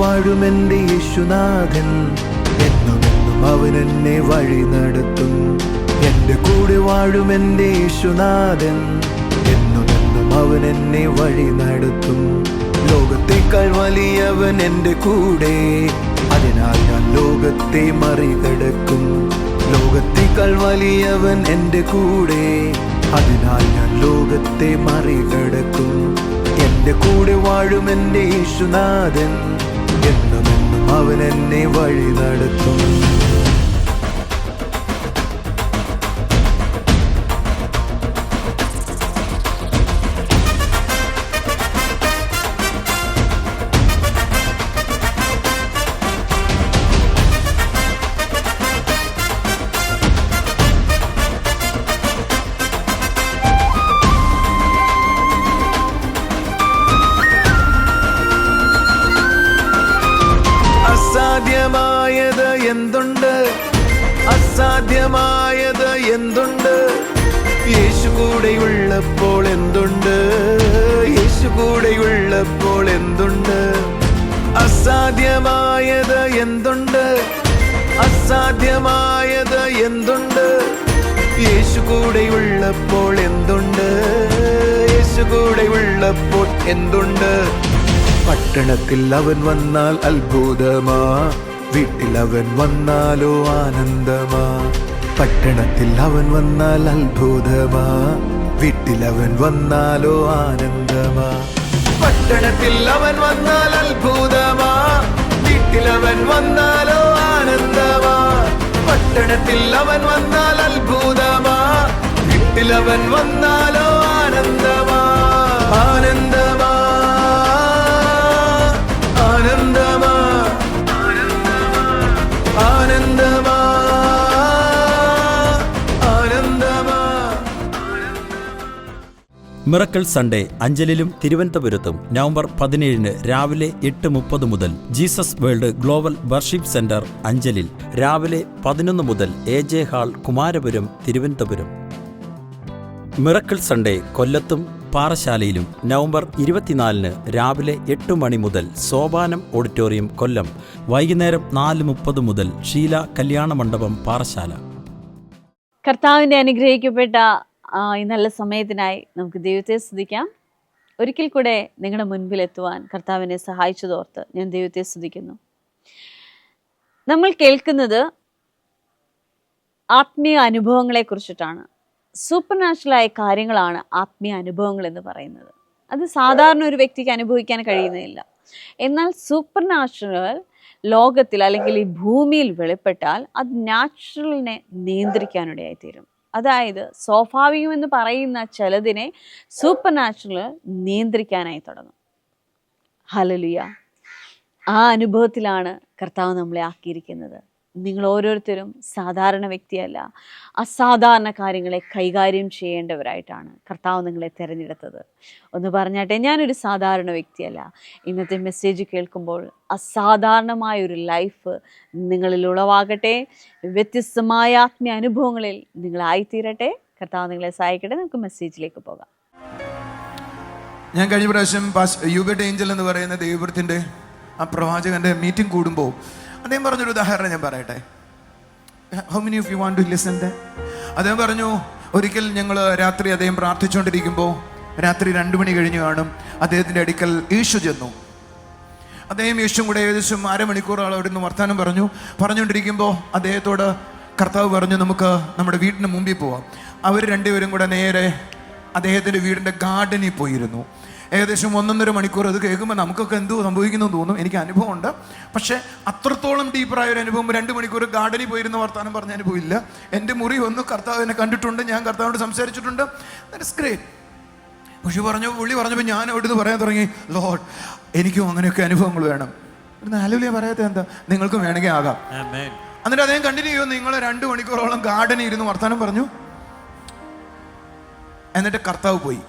വാഴും എൻ്റെ യേശുനാഥൻ, എന്നുമെന്നും അവൻ എന്നെ വഴി നടത്തും. എൻ്റെ കൂടെ വാഴും എൻ്റെ യേശുനാഥൻ, എന്നുമെന്നും അവൻ എന്നെ വഴി നടത്തും. ലോകത്തേക്കാൾ വലിയവൻ എൻ്റെ കൂടെ, അതിനാൽ ഞാൻ ലോകത്തെ മറികടക്കും. ലോകത്തേക്കാൾ വലിയവൻ എൻ്റെ കൂടെ, അതിനാൽ ഞാൻ ലോകത്തെ മറികടക്കും. എൻ്റെ കൂടെ വാഴും എൻ്റെ യേശുനാഥൻ, എന്നുമെന്നും അവൻ എന്നെ വഴി നടത്തും. അസാധ്യമായത് എന്തുണ്ട്, അസാധ്യമായത് എന്തുണ്ട്, യേശു കൂടെയുള്ളപ്പോൾ എന്തുണ്ട്, യേശു കൂടെയുള്ളപ്പോൾ എന്തുണ്ട്. അസാധ്യമായത് എന്തുണ്ട്, അസാധ്യമായത് എന്തുണ്ട്, യേശു കൂടെയുള്ളപ്പോൾ എന്തുണ്ട്, യേശു കൂടെയുള്ളപ്പോൾ എന്തുണ്ട്. പട്ടണത്തിൽ അവൻ വന്നാൽ അത്ഭുതമാ, വീട്ടിൽ അവൻ വന്നാലോ ആനന്ദമാ. പട്ടണത്തിൽ അവൻ വന്നാൽ അത്ഭുതമാ, വീട്ടിൽ അവൻ വന്നാലോ ആനന്ദമാ. പട്ടണത്തിൽ അവൻ വന്നാൽ അത്ഭുതമാ, വീട്ടിൽ അവൻ വന്നാലോ ആനന്ദമാ. പട്ടണത്തിൽ അവൻ വന്നാൽ അത്ഭുതമാ, വീട്ടിൽ അവൻ വന്നാലോ ആനന്ദമാ. ആനന്ദമാ, ആനന്ദമാ, ആനന്ദമാ, ആനന്ദമാ. മിറക്കിൾ സൺഡേ അഞ്ചലിലും തിരുവനന്തപുരത്തും നവംബർ 17 രാവിലെ 8:30 മുതൽ Jesus World Global Worship Centre അഞ്ചലിൽ, രാവിലെ 11 മുതൽ AJ hall Kumarapuram Thiruvananthapuram. Miracle Sunday കൊല്ലത്തും പാറശാലയിലും നവംബർ 24 രാവിലെ 8 മണി മുതൽ സോപാനം ഓഡിറ്റോറിയം കൊല്ലം, വൈകുന്നേരം 4:30 മുതൽ ഷീല കല്യാണ മണ്ഡപം പാറശാല. കർത്താവിൻ്റെ അനുഗ്രഹിക്കപ്പെട്ട ഈ നല്ല സമയത്തിനായി നമുക്ക് ദൈവത്തെ സ്തുതിക്കാം. ഒരിക്കൽ കൂടെ നിങ്ങളുടെ മുൻപിൽ എത്തുവാൻ കർത്താവിനെ സഹായിച്ചതോർത്ത് ഞാൻ ദൈവത്തെ സ്തുതിക്കുന്നു. നമ്മൾ കേൾക്കുന്നത് ആത്മീയ അനുഭവങ്ങളെ കുറിച്ചിട്ടാണ്. സൂപ്പർ നാച്ചുറലായ കാര്യങ്ങളാണ് ആത്മീയ അനുഭവങ്ങൾ എന്ന് പറയുന്നത്. അത് സാധാരണ ഒരു വ്യക്തിക്ക് അനുഭവിക്കാൻ കഴിയുന്നില്ല. എന്നാൽ സൂപ്പർ നാച്ചുറൽ ലോകത്തിൽ അല്ലെങ്കിൽ ഈ ഭൂമിയിൽ വെളിപ്പെട്ടാൽ അത് നാച്ചുറലിനെ നിയന്ത്രിക്കാനിടയായിത്തീരും. അതായത് സ്വാഭാവികമെന്ന് പറയുന്ന ചിലതിനെ സൂപ്പർ നാച്ചുറൽ നിയന്ത്രിക്കാനായി തുടങ്ങും. ഹല്ലേലൂയ. ആ അനുഭവത്തിലാണ് കർത്താവ് നമ്മളെ ആക്കിയിരിക്കുന്നത്. നിങ്ങൾ ഓരോരുത്തരും സാധാരണ വ്യക്തിയല്ല, അസാധാരണ കാര്യങ്ങളെ കൈകാര്യം ചെയ്യേണ്ടവരായിട്ടാണ് കർത്താവ് നിങ്ങളെ തിരഞ്ഞെടുത്തത്. ഒന്ന് പറഞ്ഞാട്ടെ, ഞാനൊരു സാധാരണ വ്യക്തിയല്ല. ഇന്നത്തെ മെസ്സേജ് കേൾക്കുമ്പോൾ അസാധാരണമായൊരു ലൈഫ് നിങ്ങളിൽ ഉളവാകട്ടെ. വ്യത്യസ്തമായ ആത്മീയ അനുഭവങ്ങളിൽ നിങ്ങളായിത്തീരട്ടെ. കർത്താവ് നിങ്ങളെ സഹായിക്കട്ടെ. നമുക്ക് മെസ്സേജിലേക്ക് പോകാം. ഞാൻ കഴിഞ്ഞ പ്രാവശ്യം യൂബർട്ട് ഏഞ്ചൽ എന്ന് പറയുന്ന ദൈവത്തിൻ്റെ ആ പ്രവാചകൻ്റെ മീറ്റിംഗ് കൂടുമ്പോൾ അദ്ദേഹം പറഞ്ഞൊരു ഉദാഹരണം ഞാൻ പറയട്ടെ. How many of you want to listen that? അദ്ദേഹം പറഞ്ഞു, ഒരിക്കൽ ഞങ്ങൾ രാത്രി അദ്ദേഹം പ്രാർത്ഥിച്ചുകൊണ്ടിരിക്കുമ്പോൾ രാത്രി 2 മണി കഴിഞ്ഞ് കാണും, അദ്ദേഹത്തിൻ്റെ അടുക്കൽ യേശു ചെന്നു. അദ്ദേഹം യേശുവും കൂടെ ഏകദേശം അരമണിക്കൂറോളം അവിടെ നിന്ന് വർത്തമാനം പറഞ്ഞുകൊണ്ടിരിക്കുമ്പോൾ അദ്ദേഹത്തോട് കർത്താവ് പറഞ്ഞു, നമുക്ക് നമ്മുടെ വീടിന് മുമ്പിൽ പോവാം. അവർ രണ്ടുപേരും കൂടെ നേരെ അദ്ദേഹത്തിൻ്റെ വീടിൻ്റെ ഗാർഡനിൽ പോയിരുന്നു. ഏകദേശം 1.5 മണിക്കൂർ. അത് കേൾക്കുമ്പോൾ നമുക്കൊക്കെ എന്തോ സംഭവിക്കുന്നു തോന്നും. എനിക്ക് അനുഭവമുണ്ട്, പക്ഷേ അത്രത്തോളം ഡീപ്പറായ ഒരു അനുഭവം 2 മണിക്കൂർ ഗാർഡനിൽ പോയിരുന്ന വർത്താനം പറഞ്ഞ അനുഭവം ഇല്ല. എൻ്റെ മുറി വന്നു, കർത്താവിനെ കണ്ടിട്ടുണ്ട്, ഞാൻ കർത്താവിനോട് സംസാരിച്ചിട്ടുണ്ട്. That is great. പുള്ളി പറഞ്ഞപ്പോൾ ഞാൻ അവിടുന്ന് പറയാൻ തുടങ്ങി, ലോർഡ് എനിക്കും അങ്ങനെയൊക്കെ അനുഭവങ്ങൾ വേണം. ഹല്ലേലൂയ പറയാത്ത എന്താ? നിങ്ങൾക്കും വേണമെങ്കിൽ ആകാം. എന്നിട്ട് അദ്ദേഹം കണ്ടിന്യൂ ചെയ്യുന്നു. നിങ്ങൾ 2 മണിക്കൂറോളം ഗാർഡനിൽ ഇരുന്ന് വർത്താനം പറഞ്ഞു. എന്നിട്ട് കർത്താവ് പോയി.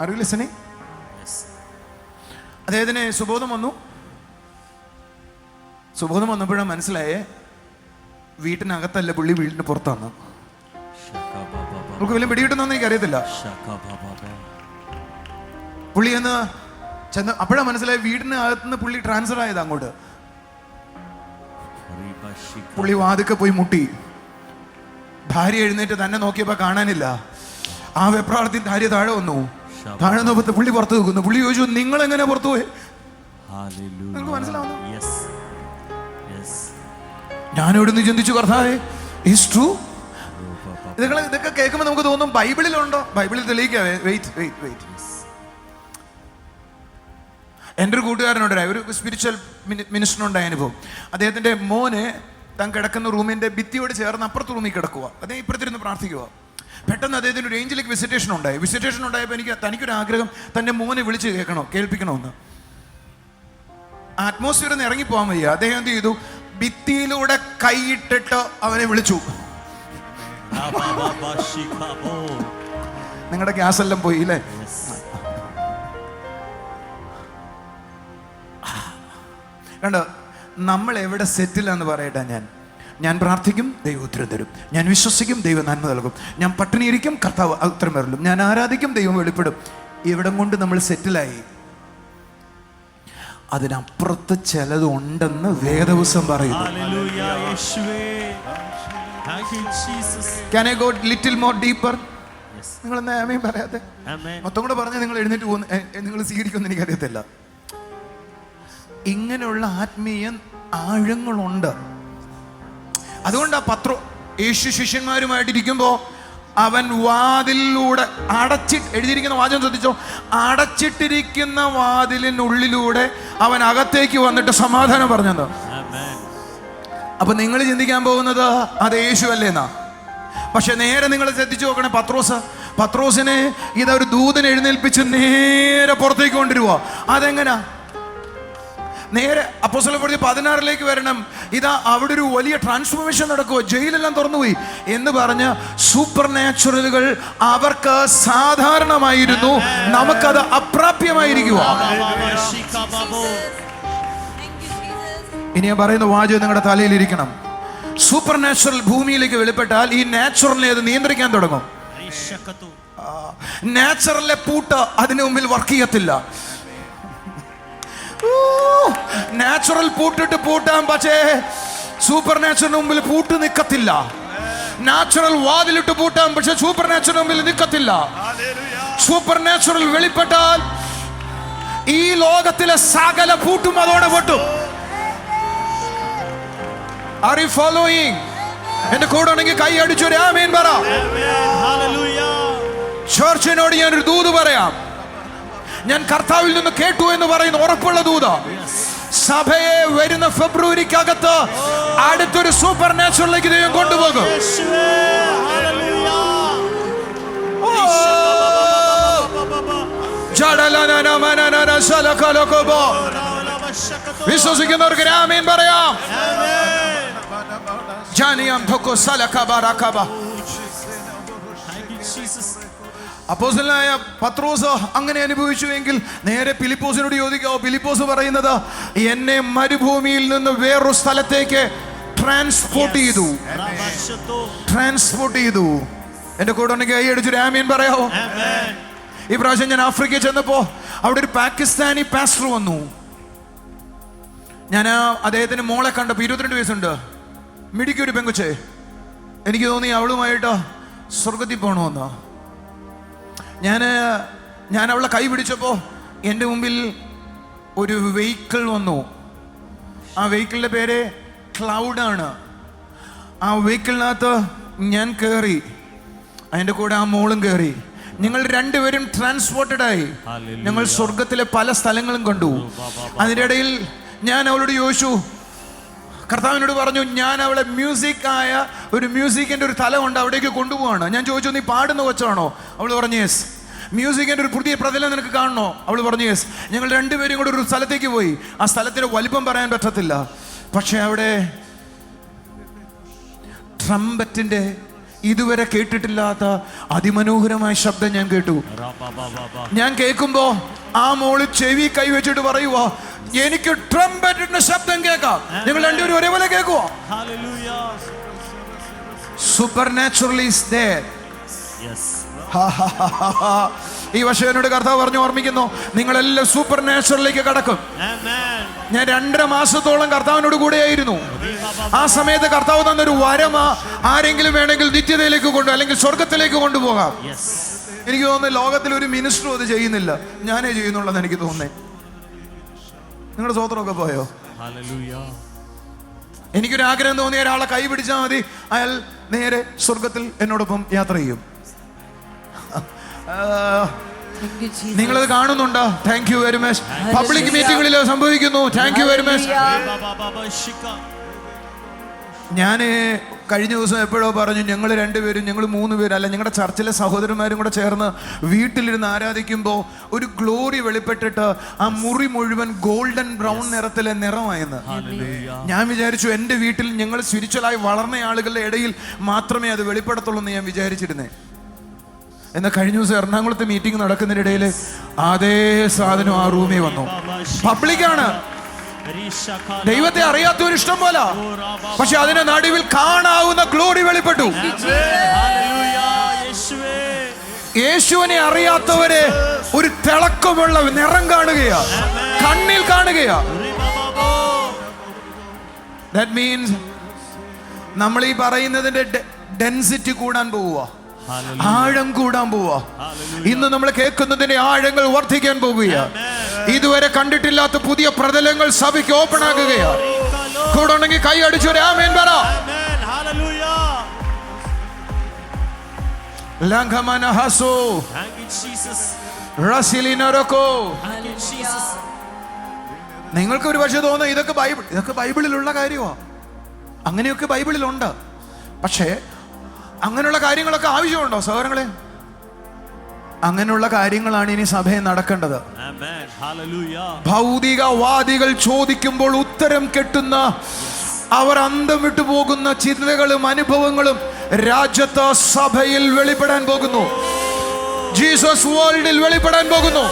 Are you listening? Yes. അദ്ദേഹത്തിന് സുബോധം വന്നപ്പോഴാണ് മനസ്സിലായേ വീട്ടിനകത്തല്ല, പുള്ളി വീടിന് പുറത്താണ്. നമുക്ക് വലിയ പിടികിട്ടുന്നൊന്നും എനിക്ക് അറിയത്തില്ല. പുള്ളി എന്ന് ചെന്ന് അപ്പോഴാണ് മനസ്സിലായി വീടിന് അകത്തുനിന്ന് പുള്ളി ട്രാൻസ്ഫർ ആയത് അങ്ങോട്ട്. പുള്ളി വാതിക്കെ പോയി മുട്ടി. ഭാര്യ എഴുന്നേറ്റ് തന്നെ നോക്കിയപ്പോ കാണാനില്ല. ആ വെപ്രാളത്തിൽ ഭാര്യ താഴെ വന്നു. താഴെ നോക്കത്തെ പുള്ളി പുറത്ത് നിൽക്കുന്നു. പുള്ളി ചോദിച്ചു, നിങ്ങൾ എങ്ങനെ പുറത്തു പോയി? നിങ്ങൾക്ക് മനസ്സിലാവുന്നു? ഞാനിവിടുന്ന് ചിന്തിച്ചു, കർത്താവേ, ഈസ് ട്രൂ. ഇതൊക്കെ കേൾക്കുമ്പോൾ നമുക്ക് തോന്നും ബൈബിളിലുണ്ടോ? ബൈബിളിൽ തെളിയിക്കാവേ. വെയിറ്റ്. എൻ്റെ ഒരു കൂട്ടുകാരനുണ്ടായി, ഒരു സ്പിരിച്വൽ മിനിസ്റ്ററിനുണ്ടായ അനുഭവം. അദ്ദേഹത്തിൻ്റെ മോന് താൻ കിടക്കുന്ന റൂമിൻ്റെ ഭിത്തിയോട് ചേർന്ന് അപ്പുറത്ത് റൂമിൽ കിടക്കുക. അദ്ദേഹം ഇപ്പുറത്തിരുന്ന് പ്രാർത്ഥിക്കുക. പെട്ടെന്ന് അദ്ദേഹത്തിന് ഒരു ഏഞ്ചലിക് വിസിറ്റേഷൻ ഉണ്ടായപ്പോൾ തനിക്കൊരു ആഗ്രഹം തൻ്റെ മോനെ വിളിച്ച് കേൾപ്പിക്കണമെന്ന്. അറ്റ്മോസ്ഫിയറിൽ നിന്ന് ഇറങ്ങിപ്പോകാൻ വയ്യ. അദ്ദേഹം എന്ത് ചെയ്തു? ഭിത്തിയിലൂടെ കൈയിട്ടിട്ട് അവനെ വിളിച്ചു. നിങ്ങളുടെ ഗ്യാസ് എല്ലാം പോയി അല്ലേ? കണ്ടോ, നമ്മൾ എവിടെ സെറ്റിലാന്ന് പറയട്ടെ. ഞാൻ പ്രാർത്ഥിക്കും, ദൈവം ഉത്തരം തരും. ഞാൻ വിശ്വസിക്കും, ദൈവം നന്മ നൽകും. ഞാൻ പട്ടിണിയിരിക്കും, കർത്താവ് ഉത്തരം വരലും. ഞാൻ ആരാധിക്കും, ദൈവം വെളിപ്പെടും. ഇവിടം കൊണ്ട് നമ്മൾ സെറ്റിലായി. അതിനപ്പുറത്ത് ചിലതുണ്ടെന്ന് വേദപുസ്തകം പറയുന്നു. Can I go little more deeper? നിങ്ങൾ എന്താ ആമേൻ പറയാത്തെ? മൊത്തം കൂടെ പറഞ്ഞാൽ നിങ്ങൾ എഴുന്നേറ്റ് പോകുന്നു, നിങ്ങൾ സ്വീകരിക്കുമെന്ന് എനിക്കറിയത്തില്ല. ഇങ്ങനെയുള്ള ആത്മീയ ആഴങ്ങളുണ്ട്. അതുകൊണ്ടാ യേശു ശിഷ്യന്മാരുമായിട്ടിരിക്കുമ്പോ അവൻ വാതിലിലൂടെ എഴുതിയിരിക്കുന്ന വാചകം ശ്രദ്ധിച്ചോ, അടച്ചിട്ടിരിക്കുന്ന വാതിലിനുള്ളിലൂടെ അവൻ അകത്തേക്ക് വന്നിട്ട് സമാധാനം പറഞ്ഞത്. അപ്പൊ നിങ്ങൾ ചിന്തിക്കാൻ പോകുന്നത് അത് യേശു അല്ലേന്നാ. പക്ഷെ നേരെ നിങ്ങൾ ശ്രദ്ധിച്ചു നോക്കണേ, പത്രോസിനെ ഇതൊരു ദൂതനെ എഴുന്നേൽപ്പിച്ച് നേരെ പുറത്തേക്ക് കൊണ്ടുവരുക. അതെങ്ങനാ? നേരെ അപ്പോസ്തലപ്രവൃത്തി 16 വരണം. ഇതാ അവിടെ ഒരു വലിയ ട്രാൻസ്ഫോർമേഷൻ നടക്കുക. ജയിലെല്ലാം തുറന്നുപോയി എന്ന് പറഞ്ഞ് സൂപ്പർ നാച്ചുറലുകൾ അവർക്ക് സാധാരണമായിരുന്നു, നമുക്കത് അപ്രാപ്യമായിരിക്കുക. ഇനി ഞാൻ പറയുന്ന വാചകം നിങ്ങളുടെ തലയിലിരിക്കണം. സൂപ്പർ നാച്ചുറൽ ഭൂമിയിലേക്ക് വെളിപ്പെട്ടാൽ ഈ നാച്ചുറലിനെ അത് നിയന്ത്രിക്കാൻ തുടങ്ങും. നാച്ചുറലിലെ പൂട്ട് അതിന് മുമ്പിൽ വർക്ക് ചെയ്യത്തില്ല. നാച്ചുറൽ പൂട്ടാൻ, പക്ഷേ സൂപ്പർ നാച്ചുറലിന് മുമ്പിൽ പൂട്ട് നിൽക്കത്തില്ല. നാച്ചുറൽ വാതിലിട്ട് പൂട്ടാൻ, പക്ഷെ സൂപ്പർ നാച്ചുറൽ മുമ്പിൽ നിൽക്കത്തില്ല. സൂപ്പർ നാച്ചുറൽ വെളിപ്പെട്ടാൽ ഈ ലോകത്തിലെ സകല പൂട്ടും അതോടെ പൊട്ടും. Are you following? എന്റെ കൂടെ ഉണ്ടെങ്കിൽ കൈ അടിച്ചൊരു ആമേൻ പറ. ചർച്ചിനോട് ഞാനൊരു ദൂത് പറയാം. ഞാൻ കർത്താവിൽ നിന്ന് കേട്ടു എന്ന് പറയുന്ന ഉറപ്പുള്ള ദൂത്. സഭയെ വരുന്ന ഫെബ്രുവരിക്കകത്ത് അടുത്തൊരു സൂപ്പർ നാച്ചുറലിലേക്ക് ദൈവം കൊണ്ടുപോകും. വിശ്വസിക്കുന്നവർക്ക് ആമേൻ പറയാം. അപ്പോസ്തലനായ പത്രോസ് അങ്ങനെ അനുഭവിച്ചുവെങ്കിൽ നേരെ ഫിലിപ്പോസിനോട് ചോദിക്കാവോ? ഫിലിപ്പോസ് പറയുന്നത്, എന്നെ മരുഭൂമിയിൽ നിന്ന് വേറൊരു സ്ഥലത്തേക്ക് ട്രാൻസ്പോർട്ട് ചെയ്തു. എന്റെ കൂടെ ഉണ്ടെങ്കിൽ കൈ അടിച്ചൊരു ആമീൻ പറയാവോ? ഈ പ്രാവശ്യം ഞാൻ ആഫ്രിക്കയിൽ ചെന്നപ്പോ അവിടെ ഒരു പാകിസ്ഥാനി പാസ്റ്റർ വന്നു. ഞാൻ അദ്ദേഹത്തിന് മോളെ കണ്ടപ്പോ 22 വയസ്സുണ്ട്, മിടിക്കൊരു പെങ്കൊച്ചെ. എനിക്ക് തോന്നി അവളുമായിട്ട് സ്വർഗത്തിൽ പോകണമെന്ന്. ഞാൻ അവളെ കൈ പിടിച്ചപ്പോൾ എൻ്റെ മുമ്പിൽ ഒരു വെഹിക്കിൾ വന്നു. ആ വെഹിക്കിളിൻ്റെ പേര് ക്ലൗഡാണ്. ആ വെഹിക്കിളിനകത്ത് ഞാൻ കയറി, അതിൻ്റെ കൂടെ ആ മോളും കയറി. ഞങ്ങൾ രണ്ടുപേരും ട്രാൻസ്പോർട്ടഡായി. ഞങ്ങൾ സ്വർഗത്തിലെ പല സ്ഥലങ്ങളും കണ്ടു. അതിൻ്റെ ഇടയിൽ ഞാൻ അവളോട് ചോദിച്ചു, കർത്താവിനോട് പറഞ്ഞു, ഞാൻ അവളെ മ്യൂസിക്കിൻ്റെ ഒരു തലമുണ്ട്, അവിടേക്ക് കൊണ്ടുപോവാണ്. ഞാൻ ചോദിച്ചു, നീ പാടുന്ന കൊച്ചാണോ? അവൾ പറഞ്ഞു യെസ്. മ്യൂസിക്കിൻ്റെ ഒരു പുതിയ പ്രതലം നിനക്ക് കാണണോ? അവൾ പറഞ്ഞു യെസ്. ഞങ്ങൾ രണ്ടുപേരും കൂടെ ഒരു സ്ഥലത്തേക്ക് പോയി. ആ സ്ഥലത്തിൻ്റെ വലിപ്പം പറയാൻ പറ്റത്തില്ല, പക്ഷെ അവിടെ ട്രംപറ്റിൻ്റെ ഇതുവരെ കേട്ടിട്ടില്ലാത്ത അതിമനോഹരമായ ശബ്ദം ഞാൻ കേട്ടു. ഞാൻ കേൾക്കുമ്പോ ആ മോള് ചെവി കൈവച്ചിട്ട് പറയുവാ, എനിക്ക് ട്രംപറ്റിന്റെ ശബ്ദം കേൾക്കാം. നിങ്ങൾ രണ്ടുപേരും ഒരേപോലെ കേൾക്കുവോ? Supernatural is there. ഈ വർഷം കർത്താവ് പറഞ്ഞു ഓർമ്മിക്കുന്നു, നിങ്ങളെല്ലാം സൂപ്പർ നാച്ചുറലിലേക്ക് കടക്കും. ഞാൻ 2.5 മാസത്തോളം കർത്താവിനോട് കൂടെയായിരുന്നു. ആ സമയത്ത് കർത്താവ് തന്നൊരു വരമാ, ആരെങ്കിലും വേണമെങ്കിൽ നിത്യതയിലേക്ക് അല്ലെങ്കിൽ സ്വർഗത്തിലേക്ക് കൊണ്ടുപോകാം. എനിക്ക് തോന്നുന്നു ലോകത്തിൽ ഒരു മിനിസ്റ്ററും അത് ചെയ്യുന്നില്ല, ഞാനേ ചെയ്യുന്നുള്ളതെന്ന് എനിക്ക് തോന്നുന്നേ. നിങ്ങളുടെ സ്വോത്രമൊക്കെ പോയോ? എനിക്കൊരു ആഗ്രഹം തോന്നിയ ഒരാളെ കൈ പിടിച്ചാൽ മതി, അയാൾ നേരെ സ്വർഗത്തിൽ എന്നോടൊപ്പം യാത്ര ചെയ്യും. നിങ്ങളത് കാണുന്നുണ്ടോ? Thank you very much. Public മീറ്റിംഗുകളിൽ സംഭവിക്കുന്നു. Thank you very much. ഞാൻ കഴിഞ്ഞ ദിവസം എപ്പോഴോ പറഞ്ഞു, ഞങ്ങൾ 2 പേരും, ഞങ്ങൾ 3 പേരും അല്ല, ഞങ്ങളുടെ ചർച്ചിലെ സഹോദരന്മാരും കൂടെ ചേർന്ന് വീട്ടിലിരുന്ന് ആരാധിക്കുമ്പോൾ ഒരു ഗ്ലോറി വെളിപ്പെട്ടിട്ട് ആ മുറി മുഴുവൻ ഗോൾഡൻ ബ്രൗൺ നിറത്തിലെ നിറമായെന്ന്. ഞാൻ വിചാരിച്ചു എൻ്റെ വീട്ടിൽ ഞങ്ങൾ സ്പിരിച്വലായി വളർന്ന ആളുകളുടെ ഇടയിൽ മാത്രമേ അത് വെളിപ്പെടത്തുള്ളൂ എന്ന് ഞാൻ വിചാരിച്ചിരുന്നേ. എന്നാൽ കഴിഞ്ഞ ദിവസം എറണാകുളത്ത് മീറ്റിംഗ് നടക്കുന്നതിനിടയിൽ അതേ സാധനം ആ റൂമിൽ വന്നു. പബ്ലിക്കാണ്, ദൈവത്തെ അറിയാത്തവർ ഇഷ്ടം പോലെ, പക്ഷെ അതിന്റെ നടുവിൽ കാണാവുന്ന ഗ്ലോറി വെളിപ്പെട്ടു. യേശുവിനെ അറിയാത്തവരെ ഒരു തിളക്കമുള്ള നിറം കാണുകയാ, കണ്ണിൽ കാണുകയാ. That means നമ്മൾ ഈ പറയുന്നതിന്റെ ഡെൻസിറ്റി കൂടാൻ പോവുക, ആഴം കൂടാൻ പോവുക. ഇന്ന് നമ്മൾ കേൾക്കുന്നതിന്റെ ആഴങ്ങൾ വർദ്ധിക്കാൻ പോവുകയാ. ഇതുവരെ കണ്ടിട്ടില്ലാത്ത പുതിയ പ്രതലങ്ങൾ സഭയ്ക്ക് ഓപ്പൺ ആകുകയാ. കൂടെ ഉണ്ടെങ്കിൽ കൈ അടിച്ചൊരു ആമേൻ പറ. നിങ്ങൾക്ക് ഒരു പക്ഷേ തോന്നുന്നു ഇതൊക്കെ ബൈബിളിലുള്ള കാര്യമാ. അങ്ങനെയൊക്കെ ബൈബിളിലുണ്ട്. പക്ഷേ അങ്ങനെയുള്ള കാര്യങ്ങളൊക്കെ ആവശ്യമുണ്ടോ സഹോദരങ്ങളെ? അങ്ങനെയുള്ള കാര്യങ്ങളാണ് ഇനി സഭയിൽ നടക്കേണ്ടത്. ഭൗതികവാദികൾ ചോദിക്കുമ്പോൾ ഉത്തരം കെട്ടുന്ന, അവർ അന്തം വിട്ടു പോകുന്ന ചിന്തകളും അനുഭവങ്ങളും രാജ്യത്ത് സഭയിൽ വെളിപ്പെടാൻ പോകുന്നു. ജീസസ് വേൾഡിൽ വെളിപ്പെടാൻ പോകുന്നു.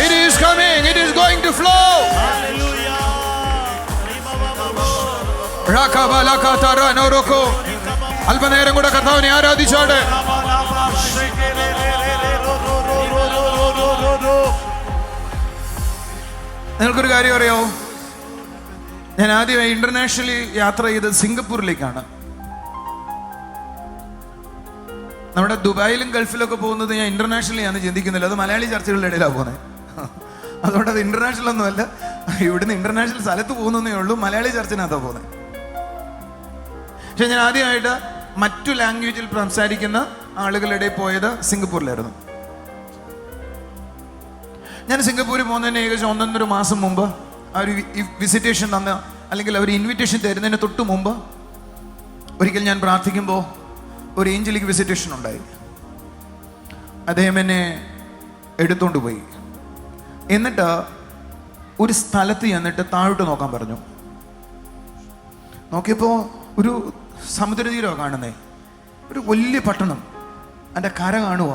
It is coming, it is going to flow. അല്പനേരം കൂടെ കർത്താവിനെ ആരാധിച്ചോടെ. നിങ്ങൾക്കൊരു കാര്യം അറിയോ? ഞാൻ ആദ്യമായി ഇന്റർനാഷണലി യാത്ര ചെയ്തത് സിംഗപ്പൂരിലേക്കാണ്. നമ്മുടെ ദുബായിലും ഗൾഫിലൊക്കെ പോകുന്നത് ഞാൻ ഇന്റർനാഷണലി ആണ് ചിന്തിക്കുന്നില്ല, അത് മലയാളി ചർച്ചകളുടെ ഇടയിലാണ് പോകുന്നത്. അതുകൊണ്ട് അത് ഇന്റർനാഷണൽ ഒന്നുമല്ല, ഇവിടുന്ന് ഇന്റർനാഷണൽ സ്ഥലത്ത് പോകുന്നതേ ഉള്ളൂ, മലയാളി ചർച്ചിനകത്താണ് പോകുന്നത്. പക്ഷെ ഞാൻ ആദ്യമായിട്ട് മറ്റു ലാംഗ്വേജിൽ സംസാരിക്കുന്ന ആളുകളുടെ ഇടയിൽ പോയത് സിംഗപ്പൂരിലായിരുന്നു. ഞാൻ സിംഗപ്പൂരിൽ പോകുന്നതിന് ഏകദേശം 1.5 മാസം മുമ്പ് ആ ഒരു വിസിറ്റേഷൻ തന്ന, അല്ലെങ്കിൽ അവർ ഇൻവിറ്റേഷൻ തരുന്നതിന് തൊട്ട് മുമ്പ് ഒരിക്കൽ ഞാൻ പ്രാർത്ഥിക്കുമ്പോൾ ഒരു ഏഞ്ചലിക് വിസിറ്റേഷൻ ഉണ്ടായി. അദ്ദേഹം എന്നെ എടുത്തോണ്ട് പോയി. എന്നിട്ട് ഒരു സ്ഥലത്ത് ചെന്നിട്ട് താഴോട്ട് നോക്കാൻ പറഞ്ഞു. നോക്കിയപ്പോൾ ഒരു സമുദ്രതീരമാണ് കാണുന്നേ, ഒരു വലിയ പട്ടണം, അതിൻ്റെ കര കാണുക,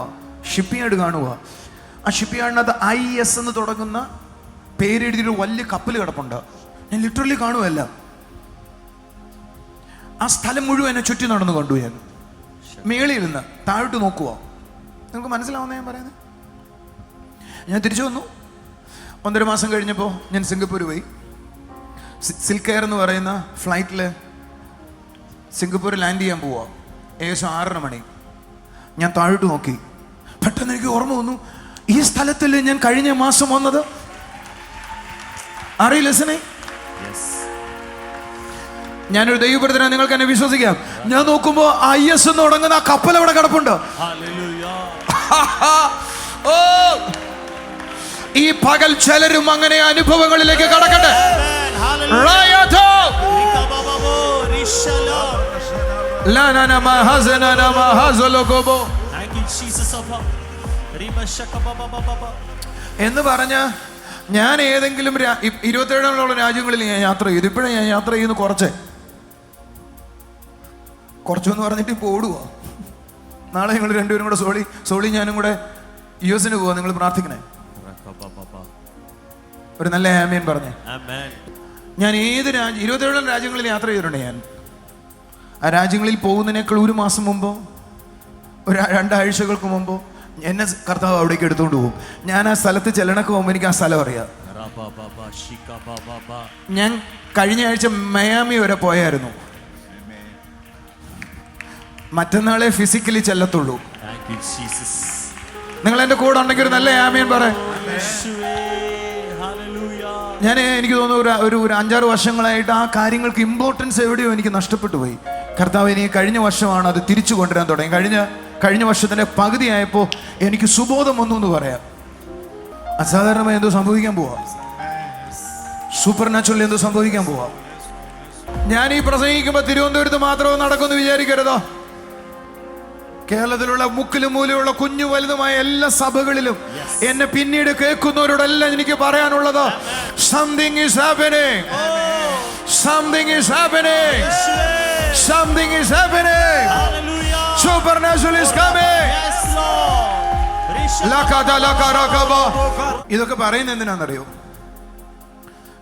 ഷിപ്പ് യാർഡ് കാണുക. ആ ഷിപ്പ് യാർഡിനകത്ത് IS എന്ന് തുടങ്ങുന്ന പേരെഴുതിയൊരു വലിയ കപ്പൽ കിടപ്പുണ്ട്. ഞാൻ ലിറ്ററലി കാണുകയല്ല, ആ സ്ഥലം മുഴുവൻ എന്നെ ചുറ്റി നടന്നു കണ്ടു. ഞാൻ മേളിൽ നിന്ന് താഴോട്ട് നോക്കുക. നിങ്ങൾക്ക് മനസ്സിലാവുന്ന ഞാൻ പറയുന്നത്? ഞാൻ തിരിച്ചു വന്നു. 1.5 മാസം കഴിഞ്ഞപ്പോൾ ഞാൻ സിംഗപ്പൂർ പോയി. സിൽക്ക് എയർ എന്ന് പറയുന്ന ഫ്ലൈറ്റിൽ സിംഗപ്പൂരിൽ ലാൻഡ് ചെയ്യാൻ പോവാ. ഏകദേശം 6:30 മണി. ഞാൻ താഴോട്ട് നോക്കി. പെട്ടെന്ന് എനിക്ക് ഓർമ്മ വന്നു, ഈ സ്ഥലത്തല്ലേ ഞാൻ കഴിഞ്ഞ മാസം വന്നത്. അറിയില്ല സനെ, ഞാനൊരു ദൈവപ്രതിനിധി, നിങ്ങൾക്ക് എന്നെ വിശ്വസിക്കാം. ഞാൻ നോക്കുമ്പോൾ IS എന്ന് തുടങ്ങുന്ന ആ കപ്പൽ അവിടെ കിടപ്പുണ്ട്. ഈ പകൽ ചിലരും അങ്ങനെ അനുഭവങ്ങളിലേക്ക് കടക്കട്ടെ. എന്ന് പറഞ്ഞ ഞാൻ ഏതെങ്കിലും 27 രാജ്യങ്ങളിൽ ഞാൻ യാത്ര ചെയ്തു. ഇപ്പോഴും ഞാൻ യാത്ര ചെയ്യുന്നു കുറച്ചെന്ന് പറഞ്ഞിട്ട് ഇപ്പോൾ ഓടുക. നാളെ നിങ്ങൾ 2 പേരും കൂടെ സോളി ഞാനും കൂടെ US പോവാ. നിങ്ങൾ പ്രാർത്ഥിക്കണേ. ഒരു നല്ല ആമേൻ പറഞ്ഞേ. ഞാൻ 27 രാജ്യങ്ങളിൽ യാത്ര ചെയ്തിട്ടുണ്ട്. ഞാൻ ആ രാജ്യങ്ങളിൽ പോകുന്നതിനേക്കാൾ 1 മാസം മുമ്പ് ഒരു 2 ആഴ്ചകൾക്ക് മുമ്പ് എന്നെ കർത്താവ് അവിടേക്ക് എടുത്തുകൊണ്ട് പോകും. ഞാൻ ആ സ്ഥലത്ത് ചെല്ലണക്ക് പോകുമ്പോൾ എനിക്ക് ആ സ്ഥലം അറിയാം. ഞാൻ കഴിഞ്ഞ ആഴ്ച മയാമി വരെ പോയായിരുന്നു. മറ്റന്നാളെ ഫിസിക്കലി ചെല്ലത്തുള്ളൂ. നിങ്ങൾ എൻ്റെ കൂടെ ഉണ്ടെങ്കിൽ ഒരു നല്ല ആമീൻ പറ. എനിക്ക് തോന്നുന്നു ഒരു 5-6 വർഷങ്ങളായിട്ട് ആ കാര്യങ്ങൾക്ക് ഇമ്പോർട്ടൻസ് എവിടെയോ എനിക്ക് നഷ്ടപ്പെട്ടു പോയി. കർത്താവ് ഇനി കഴിഞ്ഞ വർഷമാണ് അത് തിരിച്ചു കൊണ്ടുവരാൻ തുടങ്ങി. കഴിഞ്ഞ വർഷത്തിൻ്റെ പകുതിയായപ്പോൾ എനിക്ക് സുബോധം വന്നു എന്ന് പറയാം. അസാധാരണമായി എന്തോ സംഭവിക്കാൻ പോവാ, സൂപ്പർ നാച്ചുറൽ എന്തോ സംഭവിക്കാൻ പോവാ. ഞാൻ ഈ പ്രസംഗിക്കുമ്പോൾ തിരുവനന്തപുരത്ത് മാത്രമേ നടക്കുമെന്ന് വിചാരിക്കരുതോ. കേരളത്തിലുള്ള മുക്കിലും മൂലയുള്ള കുഞ്ഞു വലുതുമായ എല്ലാ സഭകളിലും എന്നെ പിന്നീട് കേൾക്കുന്നവരോടെല്ലാം എനിക്ക് പറയാനുള്ളത്, something is happening, something is happening, something is happening, supernatural is coming. ഇതൊക്കെ പറയുന്നത് എന്തിനാണെന്നറിയോ?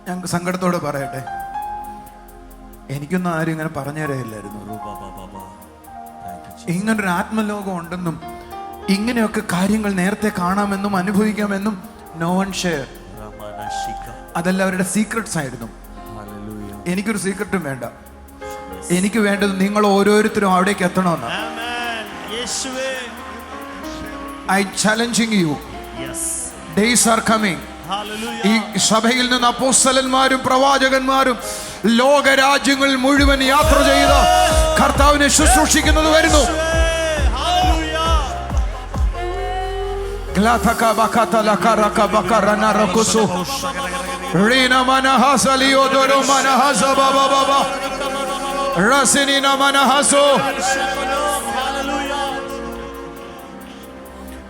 ഞാൻ സങ്കടത്തോടെ പറയട്ടെ, എനിക്കൊന്നും ആരും ഇങ്ങനെ പറഞ്ഞു തരയില്ലായിരുന്നു. ഇങ്ങനൊരു ആത്മലോകം ഉണ്ടെന്നും ഇങ്ങനെയൊക്കെ കാര്യങ്ങൾ നേരത്തെ കാണാമെന്നും അനുഭവിക്കാമെന്നും നോ വൺ ഷെയർ. അതെല്ലാം അവരുടെ സീക്രട്സ് ആയിരുന്നു. എനിക്കൊരു സീക്രട്ടും വേണ്ട. എനിക്ക് വേണ്ടത് നിങ്ങൾ ഓരോരുത്തരും അവിടേക്ക് എത്തണമെന്ന്. I challenging you, days are coming. ഈ സഭയിൽ നിന്ന് അപ്പോസ്തലന്മാരും പ്രവാചകന്മാരും ലോകരാജ്യങ്ങളിൽ മുഴുവൻ യാത്ര ചെയ്ത് കർത്താവിനെ ശുശ്രൂഷിക്കുന്നത് വരുന്നു.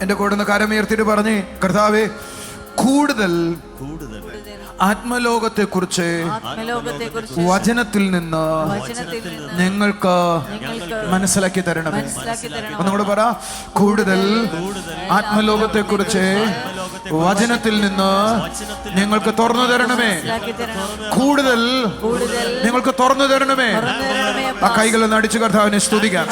എന്റെ കൂടെ കരമുയർത്തിട്ട് പറഞ്ഞേ, കർത്താവേ, കൂടുതൽ ആത്മലോകത്തെ കുറിച്ച് വചനത്തിൽ നിന്ന് ഞങ്ങൾക്ക് മനസ്സിലാക്കി തരണമേ. ഒന്നുകൂടെ പറ, കൂടുതൽ ആത്മലോകത്തെ കുറിച്ച് വചനത്തിൽ നിന്ന് ഞങ്ങൾക്ക് തുറന്നു തരണമേ. കൂടുതൽ ഞങ്ങൾക്ക് തുറന്നു തരണമേ. ആ കൈകളൊന്ന് അടിച്ചു കർത്താവിനെ സ്തുതിക്കാം.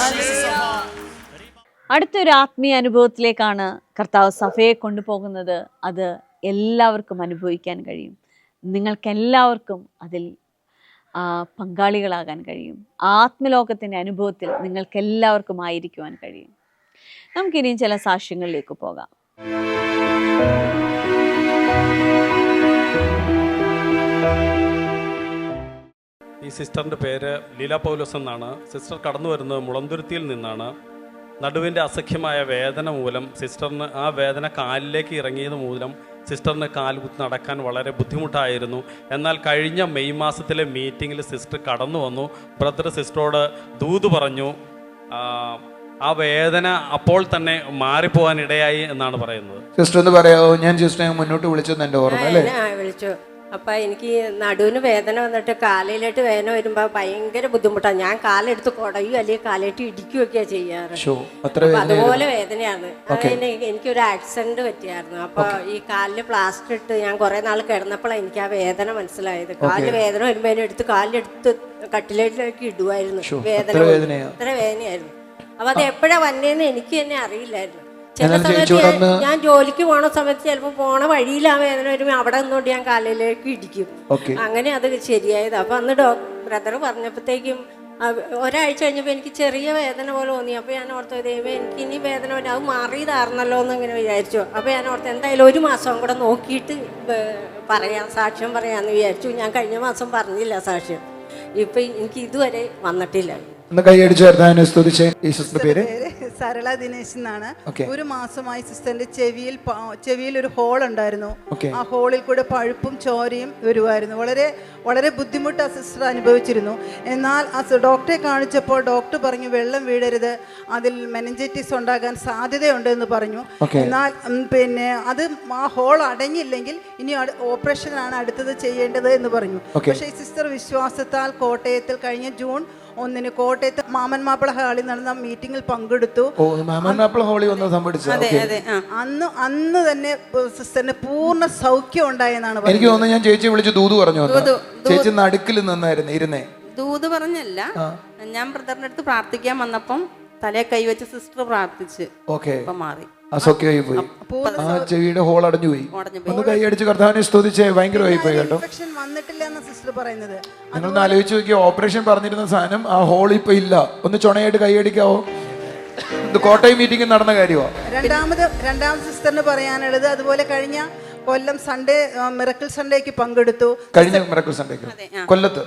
അടുത്തൊരു ആത്മീയ അനുഭവത്തിലേക്കാണ് കർത്താവ് സഭയെ കൊണ്ടുപോകുന്നത്. അത് എല്ലാവർക്കും അനുഭവിക്കാൻ കഴിയും. നിങ്ങൾക്കെല്ലാവർക്കും അതിൽ പങ്കാളികളാകാൻ കഴിയും. ആത്മലോകത്തിൻ്റെ അനുഭവത്തിൽ നിങ്ങൾക്കെല്ലാവർക്കും ആയിരിക്കുവാൻ കഴിയും. നമുക്കിനിയും ചില സാക്ഷ്യങ്ങളിലേക്ക് പോകാം. ഈ സിസ്റ്ററിൻ്റെ പേര് ലീല പൗലോസ് എന്നാണ്. സിസ്റ്റർ കടന്നു വരുന്നത് മുളന്തുരുത്തിയിൽ നിന്നാണ്. നടുവിൻ്റെ അസഖ്യമായ വേദന മൂലം സിസ്റ്ററിന് ആ വേദന കാലിലേക്ക് ഇറങ്ങിയത് മൂലം സിസ്റ്ററിന് കാൽകുത്തി നടക്കാൻ വളരെ ബുദ്ധിമുട്ടായിരുന്നു. എന്നാൽ കഴിഞ്ഞ മെയ് മാസത്തിലെ മീറ്റിങ്ങിൽ സിസ്റ്റർ കടന്നു വന്നു. ബ്രദർ സിസ്റ്ററോട് ദൂത് പറഞ്ഞു. ആ വേദന അപ്പോൾ തന്നെ മാറിപ്പോകാൻ ഇടയായി എന്നാണ് പറയുന്നത്. സിസ്റ്റർ എന്ന് പറയാമോ? ഞാൻ സിസ്റ്ററെ മുന്നോട്ട് വിളിച്ചെന്ന് എൻ്റെ ഓർമ്മ അല്ലേ? വിളിച്ചു. അപ്പം എനിക്ക് നടുവിന് വേദന വന്നിട്ട് കാലിലോട്ട് വേദന വരുമ്പോൾ ഭയങ്കര ബുദ്ധിമുട്ടാണ്. ഞാൻ കാലെടുത്ത് കുടയും അല്ലെങ്കിൽ കാലിട്ട് ഇടിക്കുകയൊക്കെയാണ് ചെയ്യാറ്. അതുപോലെ വേദനയാണ്. എനിക്കൊരു ആക്സിഡന്റ് പറ്റിയായിരുന്നു. അപ്പോൾ ഈ കാലിൽ പ്ലാസ്റ്റർ ഇട്ട് ഞാൻ കുറേ നാൾ കിടന്നപ്പോഴാണ് എനിക്ക് ആ വേദന മനസ്സിലായത്. കാലിൽ വേദന വരുമ്പോൾ അതിനെടുത്ത് കാലിലെടുത്ത് കട്ടിലേക്ക് ഇടുമായിരുന്നു. അത്ര വേദനയായിരുന്നു. അപ്പം അത് എപ്പോഴാണ് വന്നതെന്ന് എനിക്ക് തന്നെ അറിയില്ലായിരുന്നു. ചില സമയത്ത് ഞാൻ ജോലിക്ക് പോണ സമയത്ത് ചിലപ്പോൾ പോണ വഴിയിൽ ആ വേദന വരുമ്പോൾ അവിടെ നിന്നുകൊണ്ട് ഞാൻ കാലിലേക്ക് ഇടിക്കും. അങ്ങനെ അത് ശരിയായത്. അപ്പം അന്ന് ബ്രദർ പറഞ്ഞപ്പോഴത്തേക്കും ഒരാഴ്ച കഴിഞ്ഞപ്പോൾ എനിക്ക് ചെറിയ വേദന പോലെ തോന്നി. അപ്പോൾ ഞാൻ ഓർത്ത് ദൈവം എനിക്ക് ഇനി വേദന വരും, അത് മാറിയതായിരുന്നല്ലോ എന്ന് ഇങ്ങനെ വിചാരിച്ചു. അപ്പോൾ ഞാൻ ഓർത്ത് എന്തായാലും 1 മാസം കൂടെ നോക്കിയിട്ട് പറയാം, സാക്ഷ്യം പറയാമെന്ന് വിചാരിച്ചു. ഞാൻ കഴിഞ്ഞ മാസം പറഞ്ഞില്ല സാക്ഷ്യം. ഇപ്പം എനിക്ക് ഇതുവരെ വന്നിട്ടില്ല. പേര് സരള ദിനേശ് എന്നാണ്. 1 മാസമായി സിസ്റ്ററിന്റെ ചെവിയിൽ ഒരു ഹോൾ ഉണ്ടായിരുന്നു. ആ ഹോളിൽ കൂടെ പഴുപ്പും ചോരയും വരുമായിരുന്നു. വളരെ വളരെ ബുദ്ധിമുട്ട് ആ സിസ്റ്റർ അനുഭവിച്ചിരുന്നു. എന്നാൽ ആ ഡോക്ടറെ കാണിച്ചപ്പോൾ ഡോക്ടർ പറഞ്ഞു വെള്ളം വീഴരുത്, അതിൽ മെനിഞ്ചൈറ്റിസ് ഉണ്ടാകാൻ സാധ്യതയുണ്ട് എന്ന് പറഞ്ഞു. എന്നാൽ പിന്നെ അത് ആ ഹോൾ അടങ്ങിയില്ലെങ്കിൽ ഇനി ഓപ്പറേഷനാണ് അടുത്തത് ചെയ്യേണ്ടത് എന്ന് പറഞ്ഞു. പക്ഷേ ഈ സിസ്റ്റർ വിശ്വാസത്താൽ കോട്ടയത്തിൽ കഴിഞ്ഞ ജൂൺ 1 കോട്ടയത്ത് മാമൻ മാപ്പിള ഹാളിൽ നടന്ന മീറ്റിംഗിൽ പങ്കെടുത്തു. അന്ന് തന്നെ സിസ്റ്ററിന് പൂർണ്ണ സൗഖ്യം ഉണ്ടായെന്നാണ് എനിക്ക് തോന്നുന്നത്. ഞാൻ ചേച്ചി വിളിച്ച് ദൂത് പറഞ്ഞു. ചേച്ചി നടുക്കിൽ നിന്നായിരുന്നു ഇരുന്നേ. ദൂത് പറഞ്ഞല്ല, ഞാൻ ബ്രദറിന്റെ അടുത്ത് പ്രാർത്ഥിക്കാൻ വന്നപ്പം തലേ കൈവച്ച് സിസ്റ്റർ പ്രാർത്ഥിച്ച് ഓക്കെ, ഇപ്പൊ മാറി. അസൗഖ്യമായി പോയി. ആ ചെവിയുടെ ഹോൾ അടഞ്ഞു പോയി. ഒന്ന് കൈ അടിച്ച് കർത്താവിനെ സ്തുതിച്ചേ. ഭയങ്കരമായി പോയി കേട്ടോ. ഇൻഫെക്ഷൻ വന്നിട്ടില്ല എന്ന് സിസ്റ്റർ പറയുന്നത്. നിങ്ങളൊന്ന് ആലോചിച്ച് നോക്കിയോ, ഓപ്പറേഷൻ പറഞ്ഞിരുന്ന സാധനം ആ ഹോൾ ഇപ്പൊ ഇല്ല. ഒന്ന് ചുണയായിട്ട് കൈ അടിക്കാവോ? ഇത് കോട്ടയം മീറ്റിംഗ് നടന്ന കാര്യമോ? രണ്ടാമത് സിസ്റ്ററിന് പറയാനുള്ളത്, അതുപോലെ കഴിഞ്ഞ കൊല്ലം സൺഡേ മിറക്കിൾ സൺഡേക്ക് പങ്കെടുത്തു. കഴിഞ്ഞ മിറക്കിൾ സൺഡേക്ക് കൊല്ലത്ത്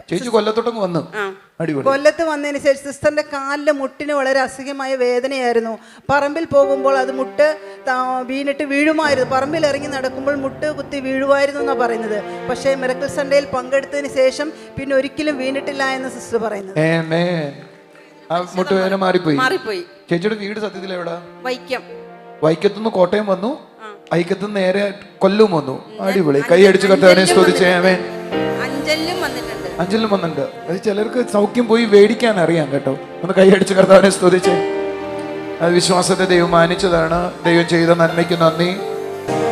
ചേച്ചി കൊല്ലത്തോട്ടങ്ങ് വന്നു. അടിപൊളി. കൊല്ലത്ത് വന്നതിന് ശേഷം സിസ്റ്ററിന്റെ കാലിലെ മുട്ടിന് വളരെ അസുഖമായ വേദനയായിരുന്നു. പറമ്പിൽ പോകുമ്പോൾ അത് മുട്ട് വീണിട്ട് വീഴുമായിരുന്നു. പറമ്പിൽ ഇറങ്ങി നടക്കുമ്പോൾ മുട്ട് കുത്തി വീഴുമായിരുന്നു എന്നാണ് പറയുന്നത്. പക്ഷേ മിറക്കിൾ സൺഡേയിൽ പങ്കെടുത്തതിന് ശേഷം പിന്നെ ഒരിക്കലും വീണിട്ടില്ല എന്ന് സിസ്റ്റർ പറയുന്നത്. മുട്ടുവേദന മാറിപ്പോയി. ചേച്ചിയുടെ വീട് സത്യത്തിൽ എവിടെ? വൈക്കത്തുനിന്ന് കോട്ടയം വന്നു, ഐക്യത്തുനിന്ന് നേരെ കൊല്ലം വന്നു. അടിപൊളി. കൈ അടിച്ച് കർത്താവിനെ സ്തുതിച്ചേ. അഞ്ചലിലും വന്നിട്ടുണ്ട്. അത് ചിലർക്ക് സൗഖ്യം പോയി മേടിക്കാൻ അറിയാം കേട്ടോ. ഒന്ന് കൈ അടിച്ച് കർത്താവിനെ സ്തുതിച്ചേ. അത് വിശ്വാസത്തെ ദൈവം മാനിച്ചതാണ്. ദൈവം ചെയ്ത നന്മയ്ക്ക് നന്ദി.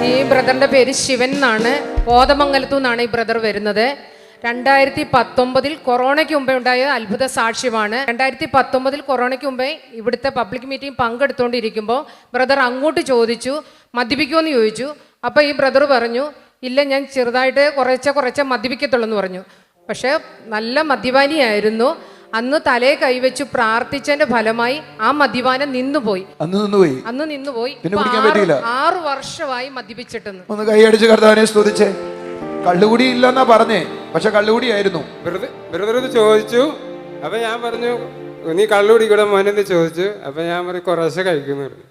ഈ ബ്രദറിന്റെ പേര് ശിവൻ എന്നാണ്. കോതമംഗലത്തു നിന്നാണ് ഈ ബ്രദർ വരുന്നത്. 2019 കൊറോണയ്ക്ക് മുമ്പേ ഉണ്ടായ അത്ഭുത സാക്ഷ്യമാണ്. 2019 കൊറോണയ്ക്ക് മുമ്പേ ഇവിടുത്തെ പബ്ലിക് മീറ്റിംഗ് പങ്കെടുത്തുകൊണ്ടിരിക്കുമ്പോൾ ബ്രദർ അങ്ങോട്ട് ചോദിച്ചു, മദ്യപിക്കുമെന്ന് ചോദിച്ചു. അപ്പോൾ ഈ ബ്രദർ പറഞ്ഞു, ഇല്ല, ഞാൻ ചെറുതായിട്ട് കുറച്ച് മദ്യപിക്കത്തുള്ളൂ എന്ന് പറഞ്ഞു. പക്ഷേ നല്ല മദ്യപാനിയായിരുന്നു. അന്ന് തലേ കൈവച്ചു പ്രാർത്ഥിച്ചതിന്റെ ഫലമായി ആ മദ്യപാനം നിന്നുപോയി. അന്ന് നിന്നുപോയി. 6 വർഷമായി മദ്യപിച്ചിട്ടെന്ന്. ഒന്ന് കൈ അടിച്ച് കർത്താവിനെ സ്തുതിച്ചേ. കള്ളുകുടി ഇല്ലെന്നാ പറഞ്ഞേ, പക്ഷെ കള്ളുകുടിയായിരുന്നു. ബ്രദർ ചോദിച്ചു. അപ്പൊ ഞാൻ പറഞ്ഞു, നീ കള്ളുകുടി കൂടെ മോനെന്ന് ചോദിച്ചു. അപ്പൊ ഞാൻ പറഞ്ഞു, കുറേശ്ശെ കഴിക്കുന്നു പറഞ്ഞു.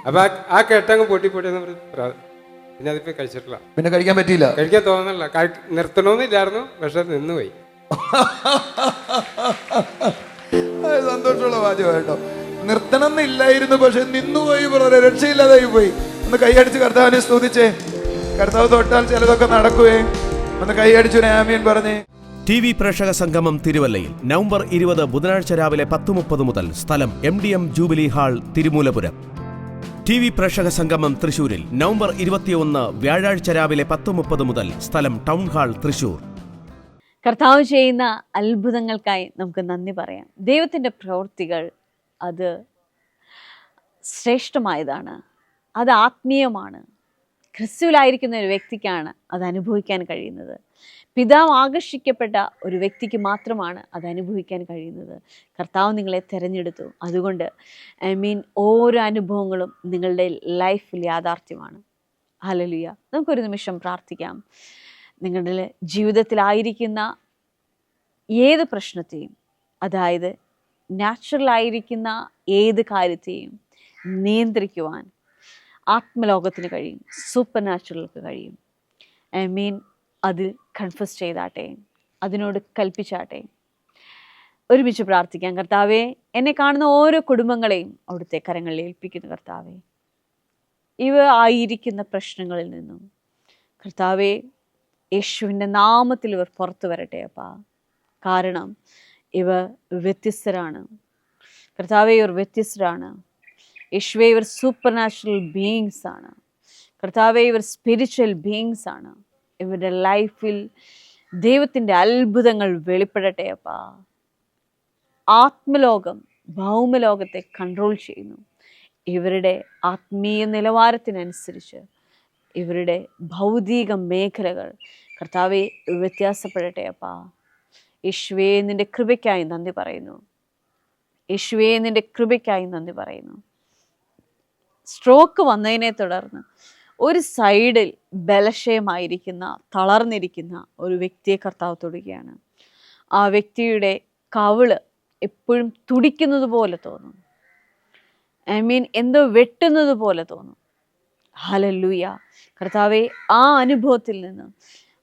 അപ്പൊ ആ കെട്ടങ്ങ് പൊട്ടിന്ന് പിന്നെ അതിപ്പോ കഴിച്ചിട്ടില്ല. പിന്നെ കഴിക്കാൻ പറ്റിയില്ല, കഴിക്കാൻ തോന്നല്ല. നിർത്തണമെന്നില്ലായിരുന്നു, പക്ഷെ നിന്നുപോയി. സന്തോഷമുള്ള വാചകം കേട്ടോ. നിർത്തണം എന്നില്ലായിരുന്നു, പക്ഷെ നിന്നുപോയി. രക്ഷയില്ലാതായി പോയി. ഒന്ന് കൈയടിച്ച് കർത്താവിനെ സ്തുതിച്ചേ. കർത്താവ് തൊട്ടാൽ ചിലതൊക്കെ നടക്കുവേ. ഒന്ന് കൈയടിച്ചു ആമീൻ പറഞ്ഞേ. TV പ്രേക്ഷക സംഗമം തിരുവല്ലയിൽ നവംബർ 20 ബുധനാഴ്ച രാവിലെ 10:30 മുതൽ. സ്ഥലം MDM jubilee hall, Thirumoolapuram. TV പ്രേക്ഷക സംഗമം തൃശൂരിൽ നവംബർ 21 വ്യാഴാഴ്ച രാവിലെ 10:30 മുതൽ. സ്ഥലം ടൗൺ ഹാൾ, തൃശൂർ. കർത്താവ് ചെയ്യുന്ന അത്ഭുതങ്ങൾക്കായി നമുക്ക് നന്ദി പറയാം. ദൈവത്തിൻ്റെ പ്രവൃത്തികൾ അത് ശ്രേഷ്ഠമായതാണ്, അത് ആത്മീയമാണ്. ക്രിസ്തുവിലായിരിക്കുന്ന ഒരു വ്യക്തിക്കാണ് അത് അനുഭവിക്കാൻ കഴിയുന്നത്. പിതാവ് ആകർഷിക്കപ്പെട്ട ഒരു വ്യക്തിക്ക് മാത്രമാണ് അത് അനുഭവിക്കാൻ കഴിയുന്നത്. കർത്താവ് നിങ്ങളെ തിരഞ്ഞെടുത്തു. അതുകൊണ്ട് ഓരോ അനുഭവങ്ങളും നിങ്ങളുടെ ലൈഫിൽ യാഥാർത്ഥ്യമാണ്. ഹല്ലേലൂയ. നമുക്കൊരു നിമിഷം പ്രാർത്ഥിക്കാം. നിങ്ങളുടെ ജീവിതത്തിലായിരിക്കുന്ന ഏത് പ്രശ്നത്തെയും, അതായത് നാച്ചുറലായിരിക്കുന്ന ഏത് കാര്യത്തെയും നിയന്ത്രിക്കുവാൻ ആത്മലോകത്തിന് കഴിയും, സൂപ്പർ നാച്ചുറലുകൾക്ക് കഴിയും. അതിൽ കൺഫസ് ചെയ്താട്ടെ, അതിനോട് കൽപ്പിച്ചാട്ടെ. ഒരുമിച്ച് പ്രാർത്ഥിക്കാം. കർത്താവെ, എന്നെ കാണുന്ന ഓരോ കുടുംബങ്ങളെയും അവിടുത്തെ കരങ്ങളിൽ ഏൽപ്പിക്കുന്നു. കർത്താവെ, ഇവ ആയിരിക്കുന്ന പ്രശ്നങ്ങളിൽ നിന്നും കർത്താവെ, യേശുവിൻ്റെ നാമത്തിൽ ഇവർ പുറത്തു വരട്ടെ അപ്പാ. കാരണം ഇവർ വ്യത്യസ്തരാണ് കർത്താവെ, ഇവർ വ്യത്യസ്തരാണ്. യേശുവേ, ഇവർ സൂപ്പർ നാച്ചുറൽ ബീയിങ്സ് ആണ്. കർത്താവെ, ഇവർ സ്പിരിച്വൽ ബീയിങ്സ് ആണ്. ഇവരുടെ ലൈഫിൽ ദൈവത്തിൻ്റെ അത്ഭുതങ്ങൾ വെളിപ്പെടട്ടെ അപ്പാ. ആത്മലോകം ഭൗമലോകത്തെ കൺട്രോൾ ചെയ്യുന്നു. ഇവരുടെ ആത്മീയ നിലവാരത്തിനനുസരിച്ച് ഇവരുടെ ഭൗതിക മേഖലകൾ കർത്താവെ വ്യത്യാസപ്പെടട്ടെ അപ്പാ. യേശുവേ, നിൻ്റെ കൃപയ്ക്കായി നന്ദി പറയുന്നു. യേശുവേ, നിൻ്റെ കൃപയ്ക്കായി നന്ദി പറയുന്നു. സ്ട്രോക്ക് വന്നതിനെ തുടർന്ന് ഒരു സൈഡിൽ ബലക്ഷയമായിരിക്കുന്ന, തളർന്നിരിക്കുന്ന ഒരു വ്യക്തിയെ കർത്താവ് തൊടുകയാണ്. ആ വ്യക്തിയുടെ കവിള് എപ്പോഴും തുടിക്കുന്നത് പോലെ തോന്നും. എന്തോ വെട്ടുന്നത് പോലെ തോന്നും. ഹല്ലേലൂയ. കർത്താവെ, ആ അനുഭവത്തിൽ നിന്നും,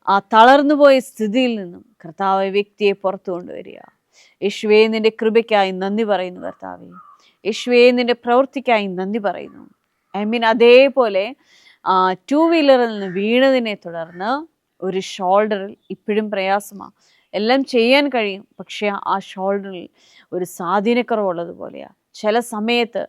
ആ തളർന്നുപോയ സ്ഥിതിയിൽ നിന്നും കർത്താവ് വ്യക്തിയെ പുറത്തു കൊണ്ടുവരിക. യേശുവേ, നിൻ്റെ കൃപയ്ക്കായി നന്ദി പറയുന്നു. കർത്താവെ, യേശുവേ, നിൻ്റെ പ്രവൃത്തിക്കായി നന്ദി പറയുന്നു. അതേപോലെ 2 വീലറിൽ നിന്ന് വീണതിനെ തുടർന്ന് ഒരു ഷോൾഡറിൽ ഇപ്പോഴും പ്രയാസമാണ്. എല്ലാം ചെയ്യാൻ കഴിയും, പക്ഷേ ആ ഷോൾഡറിൽ ഒരു സ്വാധീനക്കുറവുള്ളതുപോലെയാണ്. ചില സമയത്ത്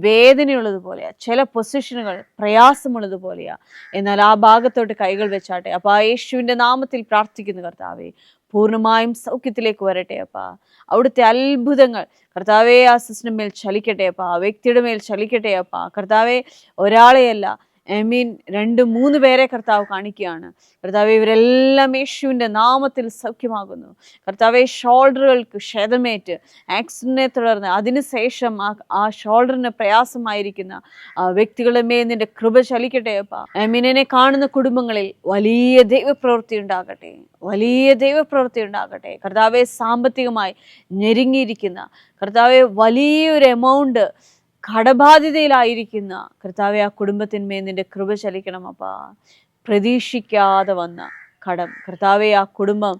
വേദനയുള്ളതുപോലെയാണ്. ചില പൊസിഷനുകൾ പ്രയാസമുള്ളതുപോലെയാണ്. എന്നാൽ ആ ഭാഗത്തോട്ട് കൈകൾ വെച്ചാട്ടെ. അപ്പോൾ ആ യേശുവിൻ്റെ നാമത്തിൽ പ്രാർത്ഥിക്കുന്നു. കർത്താവെ, പൂർണ്ണമായും സൗഖ്യത്തിലേക്ക് വരട്ടെ അപ്പാ. അവിടുത്തെ അത്ഭുതങ്ങൾ കർത്താവെ ആ സിസ്റ്ററിന്റെ മേൽ ചലിക്കട്ടെ അപ്പാ, ആ വ്യക്തിയുടെ മേൽ ചലിക്കട്ടെ അപ്പാ. കർത്താവെ ഒരാളെയല്ല, ഐ മീൻ 2-3 പേരെ കർത്താവ് കാണിക്കുകയാണ്. കർത്താവെ ഇവരെല്ലാം യേശുവിൻ്റെ നാമത്തിൽ സൗഖ്യമാകുന്നു. കർത്താവെ ഷോൾഡറുകൾക്ക് ക്ഷതമേറ്റ് ആക്സിഡന്റിനെ തുടർന്ന് അതിനുശേഷം ആ ഷോൾഡറിന് പ്രയാസമായിരിക്കുന്ന വ്യക്തികളുടെ മേൽ നിന്റെ കൃപ ചലിക്കട്ടെ അപ്പാ. ഐ മീൻ എന്നെ കാണുന്ന കുടുംബങ്ങളിൽ വലിയ ദൈവപ്രവൃത്തി ഉണ്ടാകട്ടെ, വലിയ ദൈവപ്രവൃത്തി ഉണ്ടാകട്ടെ. കർത്താവെ സാമ്പത്തികമായി ഞെരുങ്ങിയിരിക്കുന്ന, കർത്താവെ വലിയൊരു എമൗണ്ട് കടബാധിതയിലായിരിക്കുന്ന കർത്താവെ ആ കുടുംബത്തിന്മേൽ നിന്റെ കൃപ ചലിക്കണം അപ്പാ. പ്രതീക്ഷിക്കാതെ വന്ന കടം കർത്താവെ ആ കുടുംബം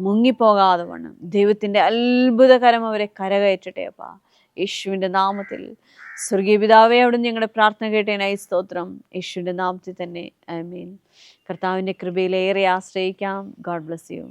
മുങ്ങിപ്പോകാതെ വണ്ണം ദൈവത്തിൻ്റെ അത്ഭുതകരം അവരെ കരകയറ്റട്ടെ അപ്പാ. യേശുവിൻ്റെ നാമത്തിൽ സ്വർഗീയ പിതാവേ, അവിടെ ഞങ്ങളുടെ പ്രാർത്ഥന കേട്ടേനായി സ്തോത്രം. യേശുവിൻ്റെ നാമത്തിൽ തന്നെ ആമേൻ. കർത്താവിൻ്റെ കൃപയിലേറെ ആശ്രയിക്കാം. God bless U.